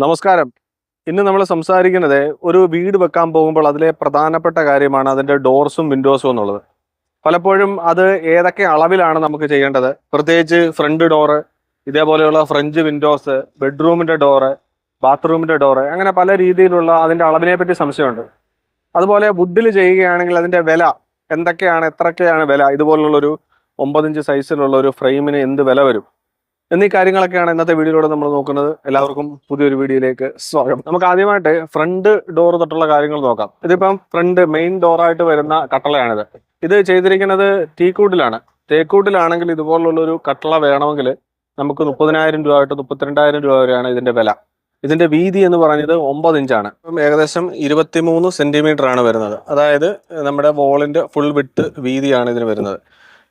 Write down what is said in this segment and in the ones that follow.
നമസ്കാരം. ഇന്ന് നമ്മൾ സംസാരിക്കുന്നത് ഒരു വീട് വെക്കാൻ പോകുമ്പോൾ അതിലെ പ്രധാനപ്പെട്ട കാര്യമാണ് അതിൻ്റെ ഡോർസും വിൻഡോസും എന്നുള്ളത്. പലപ്പോഴും അത് ഏതൊക്കെ അളവിലാണ് നമുക്ക് ചെയ്യേണ്ടത്, പ്രത്യേകിച്ച് ഫ്രണ്ട് ഡോറ്, ഇതേപോലെയുള്ള ഫ്രഞ്ച് വിൻഡോസ്, ബെഡ്റൂമിൻ്റെ ഡോറ്, ബാത്റൂമിൻ്റെ ഡോറ്, അങ്ങനെ പല രീതിയിലുള്ള അതിൻ്റെ അളവിനെ പറ്റി സംശയമുണ്ട്. അതുപോലെ വുഡിൽ ചെയ്യുകയാണെങ്കിൽ അതിൻ്റെ വില എന്തൊക്കെയാണ്, എത്രയൊക്കെയാണ് വില, ഇതുപോലുള്ളൊരു 9 ഇഞ്ച് സൈസിലുള്ള ഒരു ഫ്രെയിമിന് എന്ത് വില വരും എന്നീ കാര്യങ്ങളൊക്കെയാണ് ഇന്നത്തെ വീഡിയോയിലൂടെ നമ്മൾ നോക്കുന്നത്. എല്ലാവർക്കും പുതിയൊരു വീഡിയോയിലേക്ക് സ്വാഗതം. നമുക്ക് ആദ്യമായിട്ട് ഫ്രണ്ട് ഡോർ തൊട്ടുള്ള കാര്യങ്ങൾ നോക്കാം. ഇതിപ്പം ഫ്രണ്ട് മെയിൻ ഡോറായിട്ട് വരുന്ന കട്ടളയാണിത്. ഇത് ചെയ്തിരിക്കുന്നത് ടീക്കൂട്ടിലാണ്. തേക്കൂട്ടിലാണെങ്കിൽ ഇതുപോലുള്ള ഒരു കട്ടള വേണമെങ്കിൽ നമുക്ക് 30,000 രൂപ തൊട്ട് 32,000 രൂപ വരെയാണ് ഇതിന്റെ വില. ഇതിന്റെ വീതി എന്ന് പറഞ്ഞത് 9 ഇഞ്ചാണ്. ഏകദേശം 23 സെന്റിമീറ്റർ ആണ് വരുന്നത്. അതായത് നമ്മുടെ വോളിന്റെ ഫുൾ വിട്ട് വീതിയാണ് ഇതിന് വരുന്നത്.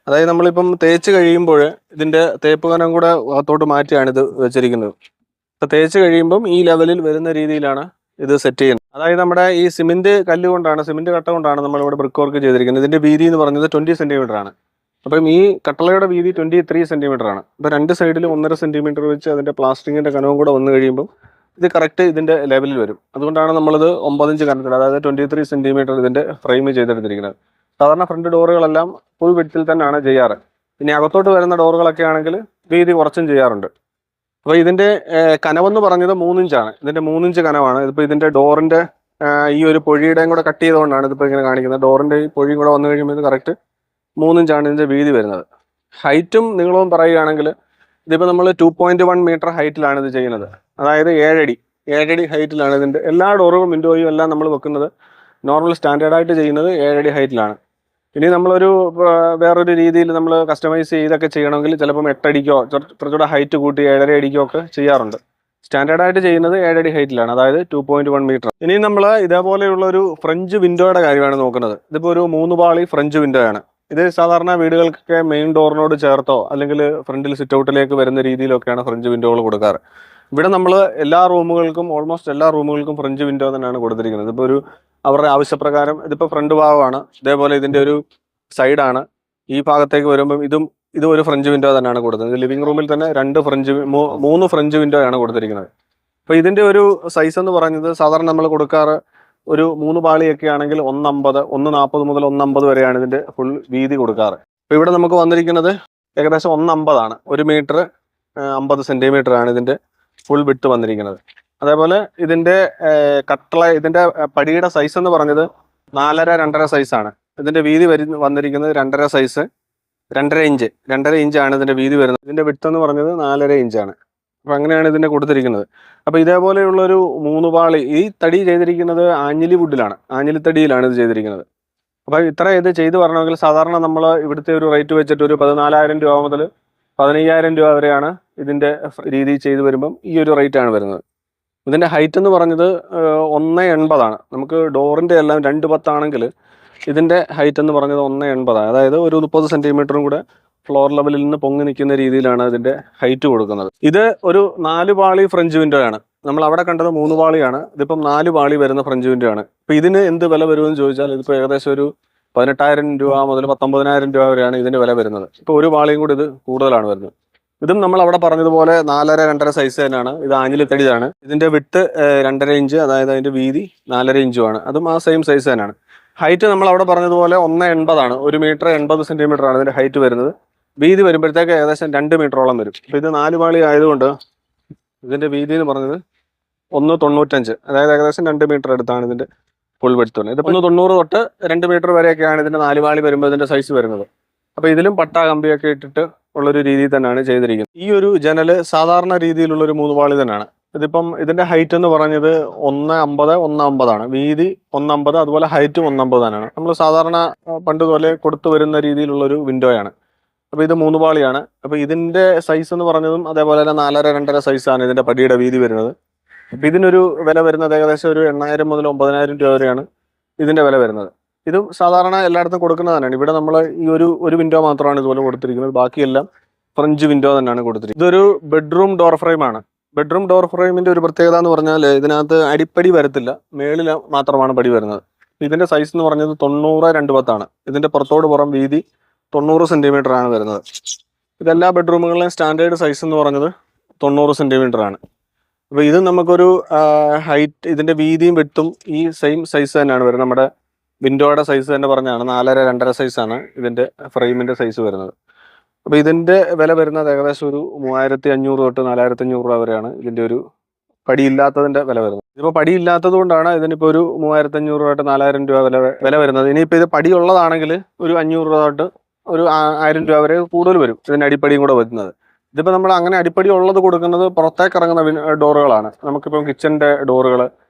അതായത് നമ്മളിപ്പം തേച്ച് കഴിയുമ്പോൾ ഇതിന്റെ തേപ്പ് കനം കൂടെ അകത്തോട്ട് മാറ്റിയാണ് ഇത് വെച്ചിരിക്കുന്നത്. ഇപ്പൊ തേച്ച് കഴിയുമ്പം ഈ ലെവലിൽ വരുന്ന രീതിയിലാണ് ഇത് സെറ്റ് ചെയ്യുന്നത്. അതായത് നമ്മുടെ ഈ സിമെന്റ് കല്ല് കൊണ്ടാണ്, സിമെന്റ് കട്ട കൊണ്ടാണ് നമ്മളിവിടെ ബ്രിക്ക് വർക്ക് ചെയ്തിരിക്കുന്നത്. ഇതിന്റെ വീതി എന്ന് പറഞ്ഞത് 20 സെന്റിമീറ്റർ ആണ്. അപ്പം ഈ കട്ടളയുടെ വീതി 23 സെന്റിമീറ്റർ ആണ്. ഇപ്പൊ രണ്ട് സൈഡിലും 1.5 സെന്റിമീറ്റർ വെച്ച് അതിന്റെ പ്ലാസ്റ്റിക്കിന്റെ കനവും കൂടെ വന്നു കഴിയുമ്പോൾ ഇത് കറക്റ്റ് ഇതിന്റെ ലെവലിൽ വരും. അതുകൊണ്ടാണ് നമ്മളിത് 9 ഇഞ്ച് കനത്തിൽ, അതായത് 23 സെന്റിമീറ്റർ ഇതിന്റെ ഫ്രെയിം ചെയ്തെടുത്തിരിക്കുന്നത്. സാധാരണ ഫ്രണ്ട് ഡോറുകളെല്ലാം ഫുൾ വിഡ്ത്തിൽ തന്നെയാണ് ചെയ്യാറ്. ഇനി അകത്തോട്ട് വരുന്ന ഡോറുകളൊക്കെ ആണെങ്കിൽ വീതി കുറച്ചും ചെയ്യാറുണ്ട്. അപ്പോൾ ഇതിന്റെ കനവെന്ന് പറഞ്ഞത് 3 ഇഞ്ചാണ്. ഇതിന്റെ 3 ഇഞ്ച് കനവാണ്. ഇതിപ്പോൾ ഇതിന്റെ ഡോറിന്റെ ഈ ഒരു പൊഴിയുടെയും കൂടെ കട്ട് ചെയ്തുകൊണ്ടാണ് ഇതിപ്പോൾ ഇങ്ങനെ കാണിക്കുന്നത്. ഡോറിന്റെ ഈ പൊഴിയും കൂടെ വന്നു കഴിയുമ്പോൾ ഇത് കറക്റ്റ് 3 ഇഞ്ചാണ് ഇതിന്റെ വീതി വരുന്നത്. ഹൈറ്റും നീളവും പറയുകയാണെങ്കിൽ ഇതിപ്പോൾ നമ്മൾ 2.1 മീറ്റർ ഹൈറ്റിലാണ് ഇത് ചെയ്യുന്നത്. അതായത് 7 അടി ഹൈറ്റിലാണ് ഇതിന്റെ എല്ലാ ഡോറുകളും വിൻഡോയും എല്ലാം നമ്മൾ വെക്കുന്നത്. നോർമൽ സ്റ്റാൻഡേർഡായിട്ട് ചെയ്യുന്നത് 7 അടി ഹൈറ്റിലാണ്. ഇനി നമ്മളൊരു വേറൊരു രീതിയിൽ നമ്മൾ കസ്റ്റമൈസ് ചെയ്തൊക്കെ ചെയ്യണമെങ്കിൽ ചിലപ്പം 8 അടിക്കോ കുറച്ചുകൂടെ ഹൈറ്റ് കൂട്ടി 7.5 അടിക്കോ ഒക്കെ ചെയ്യാറുണ്ട്. സ്റ്റാൻഡേർഡായിട്ട് ചെയ്യുന്നത് 7 അടി ഹൈറ്റിലാണ്, അതായത് 2.1 മീറ്റർ. ഇനി നമ്മൾ ഇതേപോലെയുള്ള ഒരു ഫ്രഞ്ച് വിൻഡോയുടെ കാര്യമാണ് നോക്കുന്നത്. ഇതിപ്പോൾ ഒരു 3 പാളി ഫ്രഞ്ച് വിൻഡോ ആണ്. ഇത് സാധാരണ വീടുകൾക്കൊക്കെ മെയിൻ ഡോറിനോട് ചേർത്തോ അല്ലെങ്കിൽ ഫ്രണ്ടിൽ സിറ്റ് ഔട്ടിലേക്ക് വരുന്ന രീതിയിലൊക്കെയാണ് ഫ്രഞ്ച് വിൻഡോകൾ കൊടുക്കാറ്. ഇവിടെ നമ്മൾ എല്ലാ റൂമുകൾക്കും, ഓൾമോസ്റ്റ് എല്ലാ റൂമുകൾക്കും ഫ്രഞ്ച് വിൻഡോ തന്നെയാണ് കൊടുത്തിരിക്കുന്നത്. ഇപ്പോൾ ഒരു അവരുടെ ആവശ്യപ്രകാരം ഇതിപ്പോൾ ഫ്രണ്ട് ഭാഗമാണ്, ഇതേപോലെ ഇതിൻ്റെ ഒരു സൈഡാണ്. ഈ ഭാഗത്തേക്ക് വരുമ്പം ഇതും ഒരു ഫ്രഞ്ച് വിൻഡോ തന്നെയാണ് കൊടുത്തത്. ലിവിംഗ് റൂമിൽ തന്നെ 3 ഫ്രഞ്ച് വിൻഡോ ആണ് കൊടുത്തിരിക്കുന്നത്. അപ്പോൾ ഇതിൻ്റെ ഒരു സൈസ് എന്ന് പറയുന്നത് സാധാരണ നമ്മൾ കൊടുക്കാറ് ഒരു 3 പാളിയൊക്കെ ആണെങ്കിൽ 1.50, 1.40 മുതൽ 1.50 വരെയാണ് ഇതിൻ്റെ ഫുൾ വീതി കൊടുക്കാറ്. അപ്പോൾ ഇവിടെ നമുക്ക് വന്നിരിക്കുന്നത് ഏകദേശം 1.50 ആണ്. 1 മീറ്റർ 50 സെൻറ്റിമീറ്റർ ആണ് ഇതിൻ്റെ ഫുൾ വിട്ട് വന്നിരിക്കുന്നത്. അതേപോലെ ഇതിന്റെ ഇതിന്റെ പടിയുടെ സൈസ് എന്ന് പറഞ്ഞത് 4.5 സൈസാണ്. ഇതിന്റെ വീതി വന്നിരിക്കുന്നത് 2.5 സൈസ്, 2.5 ഇഞ്ചാണ് ഇതിന്റെ വീതി വരുന്നത്. ഇതിന്റെ വിട്ട് എന്ന് പറഞ്ഞത് 4.5 ഇഞ്ചാണ്. അപ്പൊ അങ്ങനെയാണ് ഇതിന്റെ കൊടുത്തിരിക്കുന്നത്. അപ്പൊ ഇതേപോലെയുള്ളൊരു 3 പാളി, ഈ തടി ചെയ്തിരിക്കുന്നത് ആഞ്ഞിലി വുഡിലാണ്, ആഞ്ഞിലി തടിയിലാണ് ഇത് ചെയ്തിരിക്കുന്നത്. അപ്പൊ ഇത്ര ഇത് ചെയ്തു വരണമെങ്കിൽ സാധാരണ നമ്മൾ ഇവിടുത്തെ ഒരു റേറ്റ് വെച്ചിട്ട് ഒരു 14,000 രൂപ മുതൽ 15,000 രൂപ വരെയാണ് ഇതിന്റെ രീതി ചെയ്തു വരുമ്പം ഈ ഒരു റേറ്റ് ആണ് വരുന്നത്. ഇതിന്റെ ഹൈറ്റ് എന്ന് പറഞ്ഞത് 1.80 ആണ്. നമുക്ക് ഡോറിന്റെ എല്ലാം 2.10 ആണെങ്കിൽ ഇതിന്റെ ഹൈറ്റ് എന്ന് പറഞ്ഞത് 1.80, അതായത് ഒരു 30 സെന്റിമീറ്ററും കൂടെ ഫ്ലോർ ലെവലിൽ നിന്ന് പൊങ്ങി നിൽക്കുന്ന രീതിയിലാണ് ഇതിന്റെ ഹൈറ്റ് കൊടുക്കുന്നത്. ഇത് ഒരു 4 പാളി ഫ്രഞ്ച് വിൻഡോ ആണ്. നമ്മൾ അവിടെ കണ്ടത് 3 പാളിയാണ്. ഇതിപ്പം 4 പാളി വരുന്ന ഫ്രഞ്ച് വിൻഡോ ആണ്. അപ്പൊ ഇതിന് എന്ത് വില വരുമെന്ന് ചോദിച്ചാൽ ഇതിപ്പോൾ ഏകദേശം ഒരു 18,000 രൂപ മുതൽ 19,000 രൂപ വരെയാണ് ഇതിന്റെ വില വരുന്നത്. ഇപ്പോൾ ഒരു പാളിയും കൂടി ഇത് കൂടുതലാണ് വരുന്നത്. ഇതും നമ്മൾ അവിടെ പറഞ്ഞതുപോലെ 4.5 സൈസ് തന്നെയാണ്. ഇത് ആഞ്ഞിലിത്തടിയാണ്. ഇതിന്റെ വിട്ട് 2.5 ഇഞ്ച്, അതായത് അതിന്റെ വീതി 4.5 ഇഞ്ചുമാണ്. അതും ആ സെയിം സൈസ് തന്നെയാണ്. ഹൈറ്റ് നമ്മൾ അവിടെ പറഞ്ഞതുപോലെ 1.80 ആണ്. 1 മീറ്റർ 80 സെന്റിമീറ്റർ ആണ് ഇതിന്റെ ഹൈറ്റ് വരുന്നത്. വീതി വരുമ്പോഴത്തേക്ക് ഏകദേശം 2 മീറ്ററോളം വരും. അപ്പൊ ഇത് 4 പാളി ആയതുകൊണ്ട് ഇതിന്റെ വീതി എന്ന് പറഞ്ഞത് 1.95, അതായത് ഏകദേശം 2 മീറ്റർ അടുത്താണ് ഇതിന്റെ ഫുൾ വിഡ്ത്ത് വരുന്നത്. ഇതിപ്പോൾ 1.90 തൊട്ട് 2 മീറ്റർ വരെയൊക്കെയാണ് ഇതിന്റെ 4 പാളി വരുമ്പോൾ ഇതിന്റെ സൈസ് വരുന്നത്. അപ്പൊ ഇതിലും പട്ട കമ്പിയൊക്കെ ഇട്ടിട്ട് ഉള്ളൊരു രീതിയിൽ തന്നെയാണ് ചെയ്തിരിക്കുന്നത്. ഈ ഒരു ജനല് സാധാരണ രീതിയിലുള്ളൊരു 3 പാളി തന്നെയാണ്. ഇതിപ്പം ഇതിന്റെ ഹൈറ്റ് എന്ന് പറഞ്ഞത് 1.50 ആണ്. വീതി 1.50, അതുപോലെ ഹൈറ്റ് 1.50 തന്നെയാണ്. നമ്മൾ സാധാരണ പണ്ട് പോലെ കൊടുത്തു വരുന്ന രീതിയിലുള്ളൊരു വിൻഡോയാണ്. അപ്പോൾ ഇത് 3 പാളിയാണ്. അപ്പോൾ ഇതിന്റെ സൈസ് എന്ന് പറഞ്ഞതും അതേപോലെ തന്നെ 4.5 സൈസാണ് ഇതിന്റെ പടിയുടെ വീതി വരുന്നത്. അപ്പോൾ ഇതിനൊരു വില വരുന്നത് ഏകദേശം ഒരു 8,000 മുതൽ 9,000 രൂപ വരെയാണ് ഇതിന്റെ വില വരുന്നത്. ഇതും സാധാരണ എല്ലായിടത്തും കൊടുക്കുന്നത് തന്നെയാണ്. ഇവിടെ നമ്മൾ ഈ ഒരു വിൻഡോ മാത്രമാണ് ഇതുപോലെ കൊടുത്തിരിക്കുന്നത്. ബാക്കിയെല്ലാം ഫ്രഞ്ച് വിൻഡോ തന്നെയാണ് കൊടുത്തിരിക്കുന്നത്. ഇതൊരു ബെഡ്റൂം ഡോർ ഫ്രെയിമാണ്. ബെഡ്റൂം ഡോർ ഫ്രെയിമിന്റെ ഒരു പ്രത്യേകത എന്ന് പറഞ്ഞാൽ ഇതിനകത്ത് അടിപ്പടി വരത്തില്ല, മേളിൽ മാത്രമാണ് പടി വരുന്നത്. ഇതിന്റെ സൈസ് എന്ന് പറഞ്ഞത് 90/210 ആണ്. ഇതിന്റെ പുറത്തോട് പുറം വീതി 90 സെന്റിമീറ്റർ ആണ് വരുന്നത്. ഇതെല്ലാ ബെഡ്റൂമുകളിലെയും സ്റ്റാൻഡേർഡ് സൈസ് എന്ന് പറഞ്ഞത് 90 സെന്റിമീറ്റർ ആണ്. അപ്പോൾ ഇത് നമുക്കൊരു ഹൈറ്റ്, ഇതിന്റെ വീതിയും വിട്ടും ഈ സെയിം സൈസ് തന്നെയാണ് വരുന്നത്. നമ്മുടെ വിൻഡോയുടെ സൈസ് തന്നെ പറഞ്ഞാണ് 4.5 2.5 സൈസാണ് ഇതിന്റെ ഫ്രെയിമിന്റെ സൈസ് വരുന്നത്. അപ്പോൾ ഇതിന്റെ വില വരുന്നത് ഏകദേശം ഒരു 3500 തൊട്ട് 4500 രൂപ വരെയാണ് ഇതിന്റെ ഒരു പടിയില്ലാത്തതിന്റെ വില വരുന്നത്. ഇതിപ്പോൾ പടിയില്ലാത്തത് കൊണ്ടാണ് ഇതിനിപ്പോൾ ഒരു 3500 തൊട്ട് 4000 രൂപ വില വരുന്നത്. ഇനിയിപ്പോൾ ഇത് പടിയുള്ളതാണെങ്കിൽ ഒരു 500 രൂപ തൊട്ട് ഒരു 1000 രൂപ വരെ കൂടുതൽ വരും ഇതിന്റെ അടിപ്പടിയും കൂടെ വരുന്നത്. ഇതിപ്പോൾ നമ്മൾ അങ്ങനെ അടിപ്പടി ഉള്ളത് കൊടുക്കുന്നത് പുറത്തേക്ക് ഇറങ്ങുന്ന ഡോറുകളാണ്. നമുക്കിപ്പം കിച്ചന്റെ ഡോറുകൾ,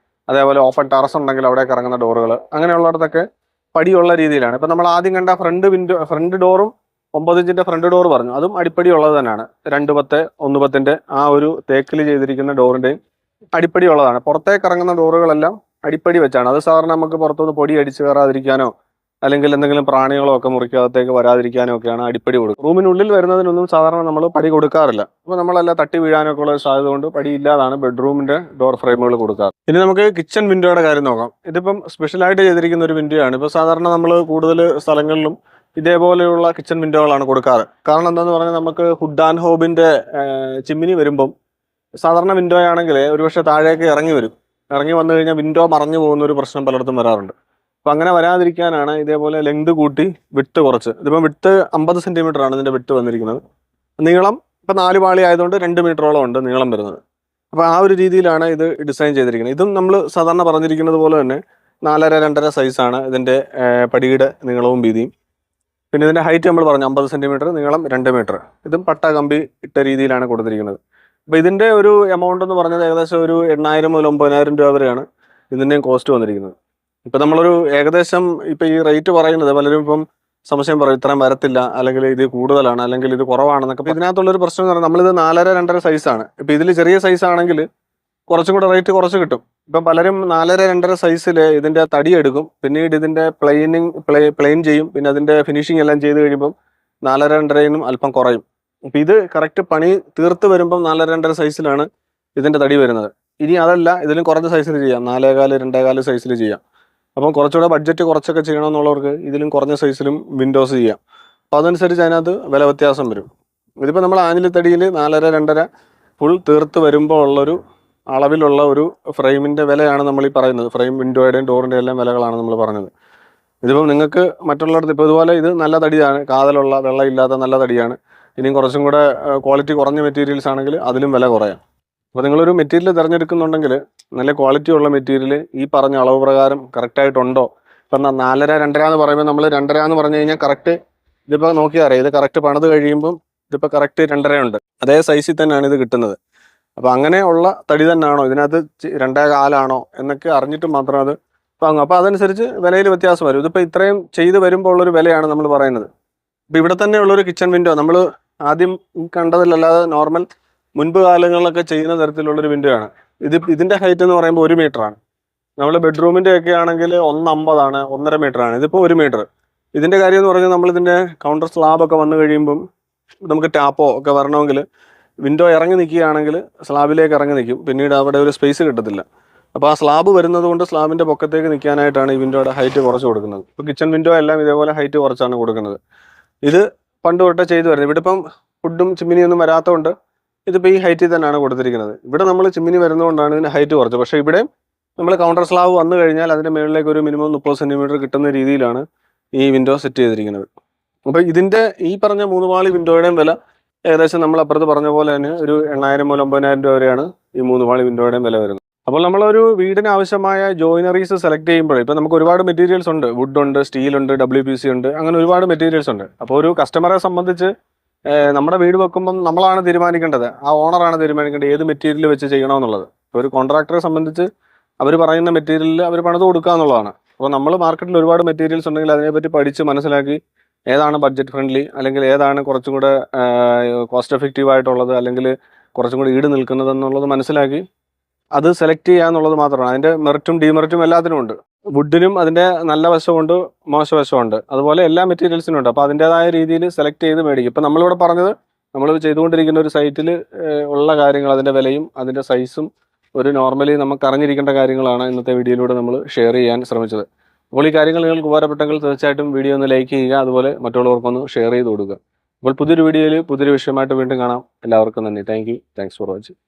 അതേപോലെ ഓപ്പൺ ടെറസ് ഉണ്ടെങ്കിൽ അവിടേക്ക് ഇറങ്ങുന്ന ഡോറുകൾ, അങ്ങനെയുള്ളിടത്തൊക്കെ പടിയുള്ള രീതിയിലാണ്. ഇപ്പം നമ്മൾ ആദ്യം കണ്ട ഫ്രണ്ട് ഡോറും 9 ഇഞ്ചിന്റെ ഫ്രണ്ട് ഡോർ പറഞ്ഞു, അതും അടിപ്പടി ഉള്ളത് തന്നെയാണ്. 210 110 ആ ഒരു തേക്കിൽ ചെയ്തിരിക്കുന്ന ഡോറിന്റെയും അടിപ്പടി ഉള്ളതാണ്. പുറത്തേക്ക് ഇറങ്ങുന്ന ഡോറുകളെല്ലാം അടിപ്പടി വെച്ചാണ്. അത് സാധാരണ നമുക്ക് പുറത്തുനിന്ന് പൊടി അടിച്ച് കയറാതിരിക്കാനോ അല്ലെങ്കിൽ എന്തെങ്കിലും പ്രാണികളോ ഒക്കെ മുറിക്കകത്തേക്ക് വരാതിരിക്കാനോ ഒക്കെയാണ് അടിപ്പടി കൊടുക്കുക. റൂമിനുള്ളിൽ വരുന്നതിനൊന്നും സാധാരണ നമ്മൾ പടി കൊടുക്കാറില്ല. അപ്പോൾ നമ്മളെല്ലാം തട്ടി വീഴാനൊക്കെ ഉള്ള സാധ്യത കൊണ്ട് പടി ഇല്ലാതാണ് ബെഡ്റൂമിന്റെ ഡോർ ഫ്രെയിമുകൾ കൊടുക്കാറ്. ഇനി നമുക്ക് കിച്ചൺ വിൻഡോയുടെ കാര്യം നോക്കാം. ഇതിപ്പം സ്പെഷ്യലായിട്ട് ചെയ്തിരിക്കുന്ന ഒരു വിൻഡോ ആണ്. ഇപ്പോൾ സാധാരണ നമ്മൾ കൂടുതൽ സ്ഥലങ്ങളിലും ഇതേപോലെയുള്ള കിച്ചൺ വിൻഡോകളാണ് കൊടുക്കാറ്. കാരണം എന്താണെന്ന് പറഞ്ഞാൽ നമുക്ക് ഹുഡ് ആൻഡ് ഹോബിന്റെ ചിമ്മിനി വരുമ്പം സാധാരണ വിൻഡോ ആണെങ്കിൽ ഒരുപക്ഷെ താഴേക്ക് ഇറങ്ങി വന്നു കഴിഞ്ഞാൽ വിൻഡോ മറഞ്ഞു പോകുന്ന ഒരു പ്രശ്നം പലയിടത്തും വരാറുണ്ട്. അപ്പം അങ്ങനെ വരാതിരിക്കാനാണ് ഇതേപോലെ ലെങ്ത് കൂട്ടി വിട്ട് കുറച്ച്. ഇതിപ്പം വിട്ട് 50 സെന്റിമീറ്റർ ആണ് ഇതിന്റെ വിട്ട് വന്നിരിക്കുന്നത്. നീളം ഇപ്പം 4 പാളി ആയതുകൊണ്ട് 2 മീറ്ററോളം ഉണ്ട് നീളം വരുന്നത്. അപ്പോൾ ആ ഒരു രീതിയിലാണ് ഇത് ഡിസൈൻ ചെയ്തിരിക്കുന്നത്. ഇതും നമ്മൾ സാധാരണ പറഞ്ഞിരിക്കുന്നത് പോലെ തന്നെ 4.5 2.5 സൈസാണ് ഇതിന്റെ പടിയുടെ നീളവും വീതിയും. പിന്നെ ഇതിന്റെ ഹൈറ്റ് നമ്മൾ പറഞ്ഞു 50 സെന്റിമീറ്റർ, നീളം 2 മീറ്റർ. ഇതും പട്ട കമ്പി ഇട്ട രീതിയിലാണ് കൊടുത്തിരിക്കുന്നത്. അപ്പോൾ ഇതിന്റെ ഒരു എമൗണ്ട് എന്ന് പറഞ്ഞത് ഏകദേശം ഒരു 8000 മുതൽ 9000 രൂപ വരെയാണ് ഇതിന്റെയും കോസ്റ്റ് വന്നിരിക്കുന്നത്. ഇപ്പം നമ്മളൊരു ഏകദേശം ഇപ്പം ഈ റേറ്റ് പറയുന്നത് പലരും ഇപ്പം സംശയം പറയും, ഇത്രയും വരത്തില്ല, അല്ലെങ്കിൽ ഇത് കൂടുതലാണ്, അല്ലെങ്കിൽ ഇത് കുറവാണെന്നൊക്കെ. അപ്പോൾ ഇതിനകത്തുള്ളൊരു പ്രശ്നം എന്ന് പറഞ്ഞാൽ നമ്മളിത് 4.5 2.5 സൈസാണ്. ഇപ്പം ഇതിൽ ചെറിയ സൈസ് ആണെങ്കിൽ കുറച്ചും കൂടെ റേറ്റ് കുറച്ച് കിട്ടും. ഇപ്പം പലരും 4.5 2.5 സൈസിൽ ഇതിന്റെ തടി എടുക്കും, പിന്നീട് ഇതിന്റെ പ്ലെയിൻ ചെയ്യും, പിന്നെ അതിന്റെ ഫിനിഷിംഗ് എല്ലാം ചെയ്ത് കഴിയുമ്പം 4.5 2.5 അല്പം കുറയും. അപ്പം ഇത് കറക്റ്റ് പണി തീർത്ത് വരുമ്പം 4.5 2.5 സൈസിലാണ് ഇതിന്റെ തടി വരുന്നത്. ഇനി അതല്ല, ഇതിലും കുറഞ്ഞ സൈസിൽ ചെയ്യാം, 4.25 2.25 സൈസിൽ ചെയ്യാം. അപ്പം കുറച്ചുകൂടെ ബഡ്ജറ്റ് കുറച്ചൊക്കെ ചെയ്യണമെന്നുള്ളവർക്ക് ഇതിലും കുറഞ്ഞ സൈസിലും വിൻഡോസ് ചെയ്യാം. അപ്പോൾ അതനുസരിച്ച് അതിനകത്ത് വില വ്യത്യാസം വരും. ഇതിപ്പോൾ നമ്മൾ ആഞ്ഞിലി തടിയിൽ 4.5 2.5 ഫുൾ തീർത്ത് വരുമ്പോൾ ഉള്ളൊരു അളവിലുള്ള ഒരു ഫ്രെയിമിന്റെ വിലയാണ് നമ്മൾ ഈ പറയുന്നത്. ഫ്രെയിം വിൻഡോയുടെയും ഡോറിൻ്റെ എല്ലാം വിലകളാണ് നമ്മൾ പറഞ്ഞത്. ഇതിപ്പം നിങ്ങൾക്ക് മറ്റുള്ളിടത്ത് ഇപ്പോൾ ഇതുപോലെ ഇത് നല്ല തടിയാണ്, കാതലുള്ള വെള്ളമില്ലാത്ത നല്ല തടിയാണ്. ഇനിയും കുറച്ചും കൂടെ ക്വാളിറ്റി കുറഞ്ഞ മെറ്റീരിയൽസ് ആണെങ്കിൽ അതിലും വില കുറയാം. അപ്പോൾ നിങ്ങളൊരു മെറ്റീരിയൽ തിരഞ്ഞെടുക്കുന്നുണ്ടെങ്കിൽ നല്ല ക്വാളിറ്റി ഉള്ള മെറ്റീരിയൽ ഈ പറഞ്ഞ അളവ് പ്രകാരം കറക്റ്റായിട്ടുണ്ടോ. ഇപ്പം 4.5 2.5 എന്ന് പറയുമ്പോൾ നമ്മൾ 2.5 എന്ന് പറഞ്ഞു കഴിഞ്ഞാൽ കറക്റ്റ് ഇതിപ്പോൾ നോക്കിയാൽ അറിയാം, ഇത് കറക്റ്റ് പണിത് കഴിയുമ്പം ഇതിപ്പോൾ കറക്റ്റ് 2.5 ഉണ്ട്. അതേ സൈസിൽ തന്നെയാണ് ഇത് കിട്ടുന്നത്. അപ്പോൾ അങ്ങനെയുള്ള തടി തന്നെയാണോ, ഇതിനകത്ത് 2.25 എന്നൊക്കെ അറിഞ്ഞിട്ട് മാത്രം അത് വാങ്ങും. അപ്പോൾ അതനുസരിച്ച് വിലയിൽ വ്യത്യാസം വരും. ഇതിപ്പോൾ ഇത്രയും ചെയ്ത് വരുമ്പോൾ ഉള്ളൊരു വിലയാണ് നമ്മൾ പറയുന്നത്. ഇപ്പോൾ ഇവിടെ തന്നെ ഉള്ളൊരു കിച്ചൺ വിൻഡോ നമ്മൾ ആദ്യം കണ്ടതിലല്ലാതെ നോർമൽ മുൻപ് കാലങ്ങളിലൊക്കെ ചെയ്യുന്ന തരത്തിലുള്ളൊരു വിൻഡോ ആണ്. ഇതിന്റെ ഹൈറ്റ് എന്ന് പറയുമ്പോൾ 1 മീറ്ററാണ്. നമ്മൾ ബെഡ്റൂമിന്റെ ഒക്കെ ആണെങ്കിൽ 1.50 ആണ്, 1.5 മീറ്റർ ആണ്. ഇതിപ്പോൾ 1 മീറ്റർ. ഇതിന്റെ കാര്യം എന്ന് പറഞ്ഞാൽ നമ്മൾ ഇതിന്റെ കൗണ്ടർ സ്ലാബൊക്കെ വന്നു കഴിയുമ്പം നമുക്ക് ടാപ്പോ ഒക്കെ വരണമെങ്കിൽ വിൻഡോ ഇറങ്ങി നിൽക്കുകയാണെങ്കിൽ സ്ലാബിലേക്ക് ഇറങ്ങി നിൽക്കും, പിന്നീട് അവിടെ ഒരു സ്പേസ് കിട്ടത്തില്ല. അപ്പോൾ ആ സ്ലാബ് വരുന്നത് കൊണ്ട് സ്ലാബിന്റെ പൊക്കത്തേക്ക് നിൽക്കാനായിട്ടാണ് ഈ വിൻഡോയുടെ ഹൈറ്റ് കുറച്ച് കൊടുക്കുന്നത്. ഇപ്പോൾ കിച്ചൺ വിൻഡോ എല്ലാം ഇതേപോലെ ഹൈറ്റ് കുറച്ചാണ് കൊടുക്കുന്നത്. ഇത് പണ്ട് തൊട്ടേ ചെയ്തു വരുന്നത്. ഇവിടെ ഇപ്പം ഫുഡും ചിമ്മിനിയൊന്നും വരാത്തതുകൊണ്ട് ഇതിപ്പോൾ ഈ ഹൈറ്റിൽ തന്നെയാണ് കൊടുത്തിരിക്കുന്നത്. ഇവിടെ നമ്മൾ ചിമ്മിനി വരുന്നതുകൊണ്ടാണ് ഇതിന് ഹൈറ്റ് കുറച്ച്. പക്ഷേ ഇവിടെ നമ്മൾ കൗണ്ടർ സ്ലാബ് വന്നു കഴിഞ്ഞാൽ അതിൻ്റെ മുകളിലേക്ക് ഒരു മിനിമം 30 സെന്റിമീറ്റർ കിട്ടുന്ന രീതിയിലാണ് ഈ വിൻഡോ സെറ്റ് ചെയ്തിരിക്കുന്നത്. അപ്പോൾ ഇതിൻ്റെ ഈ പറഞ്ഞ 3 പാളി വിൻഡോയുടെയും വില ഏകദേശം നമ്മൾ അപ്പുറത്ത് പറഞ്ഞ പോലെ തന്നെ ഒരു 8000 മുതൽ 9000 രൂപ വരെയാണ് ഈ 3 പാളി വിൻഡോയുടെയും വില വരുന്നത്. അപ്പോൾ നമ്മളൊരു വീടിന് ആവശ്യമായ ജോയിനറീസ് സെലക്ട് ചെയ്യുമ്പോൾ ഇപ്പോൾ നമുക്ക് ഒരുപാട് മെറ്റീരിയൽസ് ഉണ്ട്. വുഡ് ഉണ്ട്, സ്റ്റീൽ ഉണ്ട്, WPC ഉണ്ട്, അങ്ങനെ ഒരുപാട് മെറ്റീരിയൽസ് ഉണ്ട്. അപ്പോൾ ഒരു കസ്റ്റമറെ സംബന്ധിച്ച് നമ്മുടെ വീട് വെക്കുമ്പം നമ്മളാണ് തീരുമാനിക്കേണ്ടത്, ആ ഓണറാണ് തീരുമാനിക്കേണ്ടത് ഏത് മെറ്റീരിയൽ വെച്ച് ചെയ്യണമെന്നുള്ളത്. ഇപ്പോൾ ഒരു കോൺട്രാക്ടറെ സംബന്ധിച്ച് അവർ പറയുന്ന മെറ്റീരിയലിൽ അവർ പണിത് കൊടുക്കുക എന്നുള്ളതാണ്. അപ്പോൾ നമ്മൾ മാർക്കറ്റിൽ ഒരുപാട് മെറ്റീരിയൽസ് ഉണ്ടെങ്കിൽ അതിനെപ്പറ്റി പഠിച്ച് മനസ്സിലാക്കി ഏതാണ് ബഡ്ജറ്റ് ഫ്രണ്ട്ലി, അല്ലെങ്കിൽ ഏതാണ് കുറച്ചും കൂടെ കോസ്റ്റ് എഫക്റ്റീവ് ആയിട്ടുള്ളത്, അല്ലെങ്കിൽ കുറച്ചും കൂടി ഈട് നിൽക്കുന്നത് എന്നുള്ളത് മനസ്സിലാക്കി അത് സെലക്ട് ചെയ്യുക എന്നുള്ളത് മാത്രമാണ്. അതിൻ്റെ മെറിറ്റും ഡീമെറിറ്റും എല്ലാത്തിനും ഉണ്ട്. വുഡിനും അതിൻ്റെ നല്ല വശമുണ്ട്, മോശ വശമുണ്ട്, അതുപോലെ എല്ലാ മെറ്റീരിയൽസിനും ഉണ്ട്. അപ്പോൾ അതിൻ്റെതായ രീതിയിൽ സെലക്ട് ചെയ്ത് മേടിക്കും. ഇപ്പം നമ്മളിവിടെ പറഞ്ഞത് നമ്മൾ ചെയ്തുകൊണ്ടിരിക്കുന്ന ഒരു സൈറ്റിൽ ഉള്ള കാര്യങ്ങൾ, അതിൻ്റെ വിലയും അതിൻ്റെ സൈസും ഒരു നോർമലി നമുക്ക് അറിഞ്ഞിരിക്കേണ്ട കാര്യങ്ങളാണ് ഇന്നത്തെ വീഡിയോയിലൂടെ നമ്മൾ ഷെയർ ചെയ്യാൻ ശ്രമിച്ചത്. അപ്പോൾ ഈ കാര്യങ്ങൾ നിങ്ങൾക്ക് ഉപകാരപ്പെട്ടെങ്കിൽ തീർച്ചയായിട്ടും വീഡിയോ ഒന്ന് ലൈക്ക് ചെയ്യുക, അതുപോലെ മറ്റുള്ളവർക്കൊന്ന് ഷെയർ ചെയ്ത് കൊടുക്കുക. അപ്പോൾ പുതിയൊരു വീഡിയോയിൽ പുതിയൊരു വിഷയമായിട്ട് വീണ്ടും കാണാം. എല്ലാവർക്കും നന്ദി. Thanks for watching.